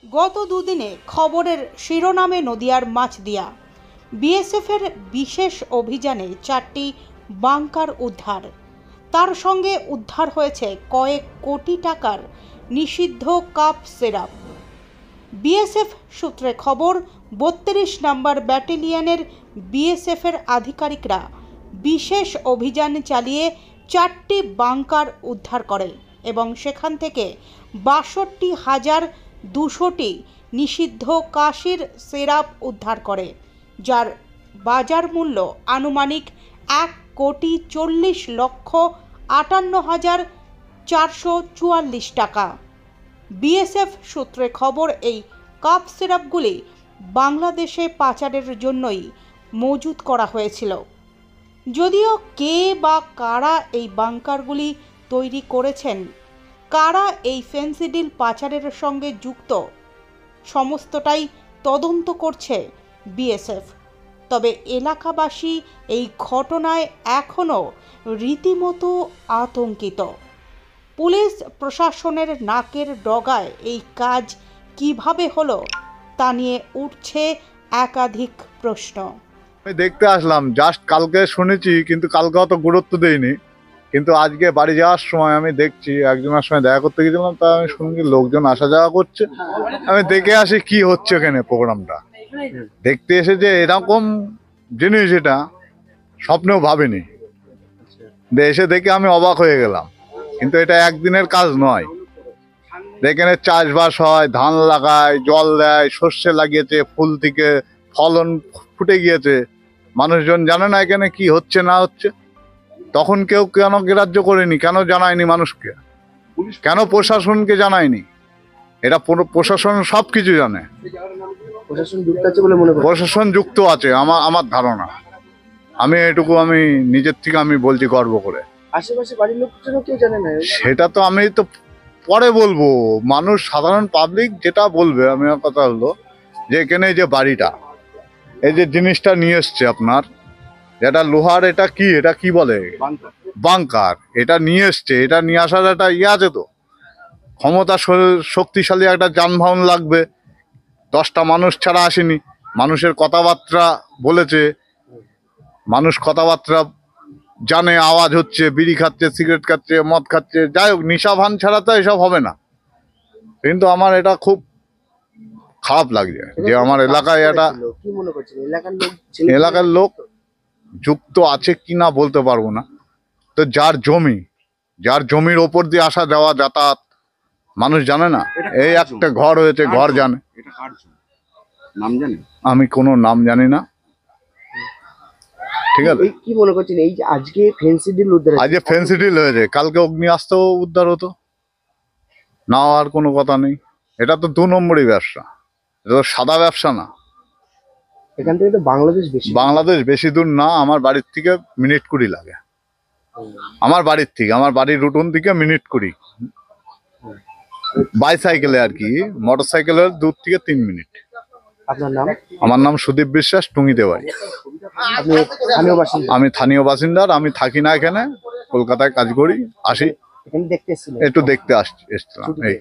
গত দুদিনে খবরের শিরোনামে নদিয়ার মাছদিয়া বিএসএফের বিশেষ অভিযানে 4টি বাংকার উদ্ধার। তার সঙ্গে উদ্ধার হয়েছে কয়েক কোটি টাকার নিষিদ্ধ কাপ সিরাপ। বিএসএফ সূত্রে খবর, 32 নম্বর ব্যাটালিয়নের বিএসএফের আধিকারিকরা বিশেষ অভিযান চালিয়ে 4টি বাংকার উদ্ধার করে এবং সেখান থেকে 62,200টি নিষিদ্ধ কাশির সিরাপ উদ্ধার করে, যার বাজার মূল্য আনুমানিক 1,40,58,444 টাকা। বিএসএফ সূত্রে খবর, এই কাপ সিরাপগুলি বাংলাদেশে পাচারের জন্যই মজুত করা হয়েছিল। যদিও কে বা কারা এই বাংকারগুলি তৈরি করেছেন, কারা এই ফেন্সিডিল পাচারের সঙ্গে যুক্ত, সমস্তটাই তদন্ত করছে বিএসএফ। তবে এলাকাবাসী এই ঘটনায় এখনও রীতিমতো আতঙ্কিত। পুলিশ প্রশাসনের নাকের ডগায় এই কাজ কিভাবে হলো তা নিয়ে উঠছে একাধিক প্রশ্ন। আমি দেখতে আসলাম, জাস্ট কালকে শুনেছি, কিন্তু কালকে অত গুরুত্ব দেইনি। কিন্তু আজকে বাড়ি যাওয়ার সময় আমি দেখছি, একজনের সঙ্গে দেখা করতে গেছিলাম, তা আমি শুনছি লোকজন আসা যাওয়া করছে। আমি দেখে আসি কি হচ্ছে এখানে প্রোগ্রামটা। দেখতে এসে যে এরকম জিনিস, এটা স্বপ্নেও ভাবিনি। এসে দেখে আমি অবাক হয়ে গেলাম। কিন্তু এটা একদিনের কাজ নয়। এখানে চাষবাস হয়, ধান লাগায়, জল দেয়, সর্ষে লাগিয়েছে, ফুল থেকে ফলন ফুটে গিয়েছে। মানুষজন জানে না এখানে কি হচ্ছে না হচ্ছে। তখন কেউ কেন গ্রাহ্য করেনি, কেন জানায়নি মানুষকে, কেন প্রশাসনকে জানায়নি? এটা প্রশাসন সব কিছু জানে। প্রশাসন যুক্ত আছে আমার ধারণা। আমি এটুকু আমি নিজের থেকে আমি বলছি গর্ব করে। আশেপাশে বাড়ির লোকজন কেউ জানে না? সেটা তো আমি তো পরে বলবো। মানুষ, সাধারণ পাবলিক যেটা বলবে, আমি কথা হলো যে এখানে যে বাড়িটা, এই যে জিনিসটা নিয়ে এসছে আপনার, যেটা লোহার, এটা কি বলে, বাংকার, এটা নিয়ে এসছে। এটা নিয়ে আসার একটা আছে তো, ক্ষমতা, শক্তিশালী একটা যানবাহন লাগবে। 10টা মানুষ ছাড়া আসেনি। মানুষের কথাবার্তা বলেছে, মানুষ কথাবার্তা জানে, আওয়াজ হচ্ছে, বিড়ি খাচ্ছে, সিগারেট খাচ্ছে, মদ খাচ্ছে, যাই হোক, নিশা ভান ছাড়া তো এসব হবে না। কিন্তু আমার এটা খুব খারাপ লাগছে যে আমার এলাকায় এটা, এলাকার লোক যুক্ত আছে কিনা বলতে পারবো না। তো যার জমির ওপর দিয়ে আসা যাওয়া যাতায়াত, মানুষ জানে না। এই একটা ঘর হয়েছে, ঘর জানে। আমি কোনো নাম জানি না। ঠিক আছে, কি মনে করছেন এই যে আজকে ফেন্সিডিল উদ্ধার, আজকে ফেন্সিডিল হয়েছে, কালকে অগ্নিআস্ত্র উদ্ধার হতো না, আর কোনো কথা নেই। এটা তো 2 নম্বরই ব্যবসা, এটা তো সাদা ব্যবসা না। এখান থেকে তো বাংলাদেশ বেশি দূর না। আমার বাড়ির থেকে মিনিট 20 লাগে। আমার বাড়ির রুটন থেকে মিনিট 20 বাইসাইকেলে আর কি। মোটরসাইকেলের দূর থেকে 3 মিনিট। আপনার নাম? আমার নাম সুদীপ বিশ্বাস, টুঙ্গিতে বাড়ি। আমি স্থানীয় বাসিন্দা। আমি থাকি না এখানে, কলকাতায় কাজ করি, আসি, একটু দেখতে এসছিলাম। এই